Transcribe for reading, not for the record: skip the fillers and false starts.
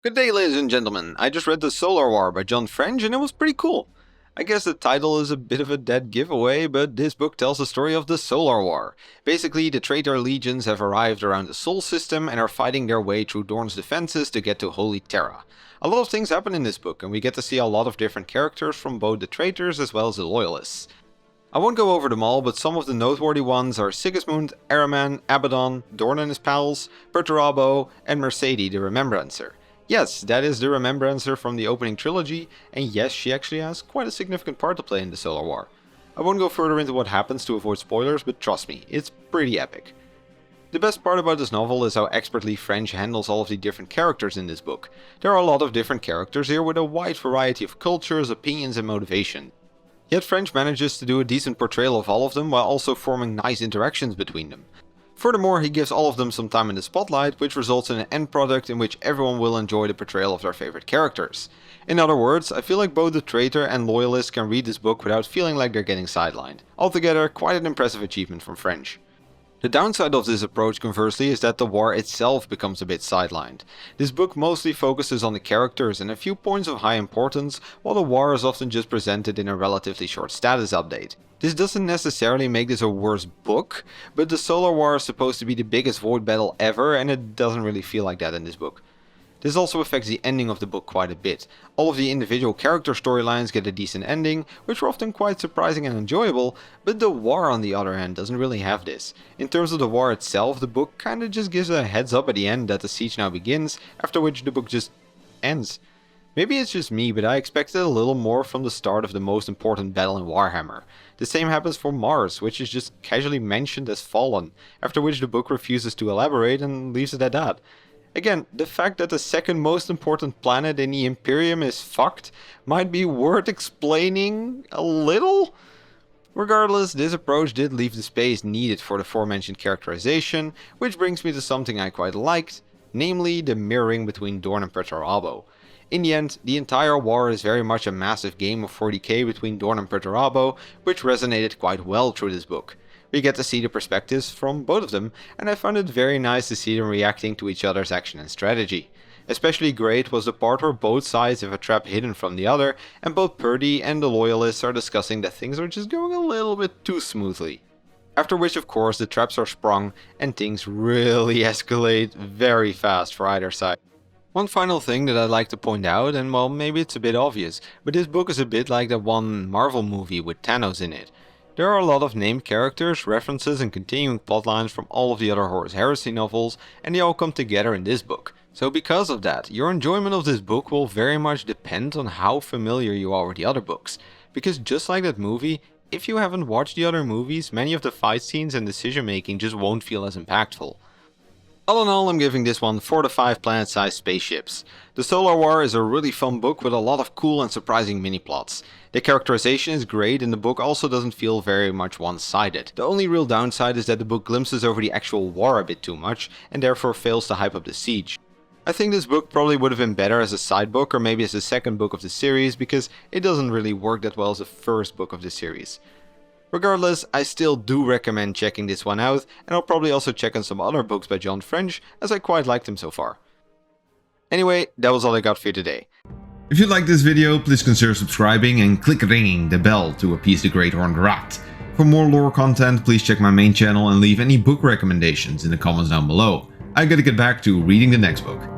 Good day, ladies and gentlemen. I just read The Solar War by John French and it was pretty cool. I guess the title is a bit of a dead giveaway, but this book tells the story of the Solar War. Basically, the traitor legions have arrived around the Sol system and are fighting their way through Dorne's defenses to get to Holy Terra. A lot of things happen in this book, and we get to see a lot of different characters from both the traitors as well as the loyalists. I won't go over them all, but some of the noteworthy ones are Sigismund, Araman, Abaddon, Dorne and his pals, Perturabo, and Mercedes the Remembrancer. Yes, that is the Remembrancer from the opening trilogy, and yes, she actually has quite a significant part to play in the Solar War. I won't go further into what happens to avoid spoilers, but trust me, it's pretty epic. The best part about this novel is how expertly French handles all of the different characters in this book. There are a lot of different characters here with a wide variety of cultures, opinions and motivation. Yet French manages to do a decent portrayal of all of them while also forming nice interactions between them. Furthermore, he gives all of them some time in the spotlight, which results in an end product in which everyone will enjoy the portrayal of their favorite characters. In other words, I feel like both the traitor and loyalist can read this book without feeling like they're getting sidelined. Altogether, quite an impressive achievement from French. The downside of this approach, conversely, is that the war itself becomes a bit sidelined. This book mostly focuses on the characters and a few points of high importance, while the war is often just presented in a relatively short status update. This doesn't necessarily make this a worse book, but the Solar War is supposed to be the biggest void battle ever, and it doesn't really feel like that in this book. This also affects the ending of the book quite a bit. All of the individual character storylines get a decent ending, which are often quite surprising and enjoyable, but the war on the other hand doesn't really have this. In terms of the war itself, the book kinda just gives a heads up at the end that the siege now begins, after which the book just ends. Maybe it's just me, but I expected a little more from the start of the most important battle in Warhammer. The same happens for Mars, which is just casually mentioned as fallen, after which the book refuses to elaborate and leaves it at that. Again, the fact that the second most important planet in the Imperium is fucked might be worth explaining a little? Regardless, this approach did leave the space needed for the aforementioned characterization, which brings me to something I quite liked, namely the mirroring between Dorne and Perturabo. In the end, the entire war is very much a massive game of 40k between Dorne and Perturabo, which resonated quite well through this book. We get to see the perspectives from both of them, and I found it very nice to see them reacting to each other's action and strategy. Especially great was the part where both sides have a trap hidden from the other, and both Purdy and the loyalists are discussing that things are just going a little bit too smoothly. After which, of course, the traps are sprung, and things really escalate very fast for either side. One final thing that I'd like to point out, and well, maybe it's a bit obvious, but this book is a bit like that one Marvel movie with Thanos in it. There are a lot of named characters, references and continuing plotlines from all of the other Horus Heresy novels, and they all come together in this book. So because of that, your enjoyment of this book will very much depend on how familiar you are with the other books. Because just like that movie, if you haven't watched the other movies, many of the fight scenes and decision making just won't feel as impactful. All in all, I'm giving this one 4 to 5 planet-sized spaceships. The Solar War is a really fun book with a lot of cool and surprising mini-plots. The characterization is great and the book also doesn't feel very much one-sided. The only real downside is that the book glimpses over the actual war a bit too much and therefore fails to hype up the siege. I think this book probably would have been better as a side book or maybe as the second book of the series because it doesn't really work that well as the first book of the series. Regardless, I still do recommend checking this one out, and I'll probably also check on some other books by John French, as I quite liked him so far. Anyway, that was all I got for you today. If you liked this video, please consider subscribing and click ringing the bell to appease the Great Horned Rat. For more lore content, please check my main channel and leave any book recommendations in the comments down below. I gotta get back to reading the next book.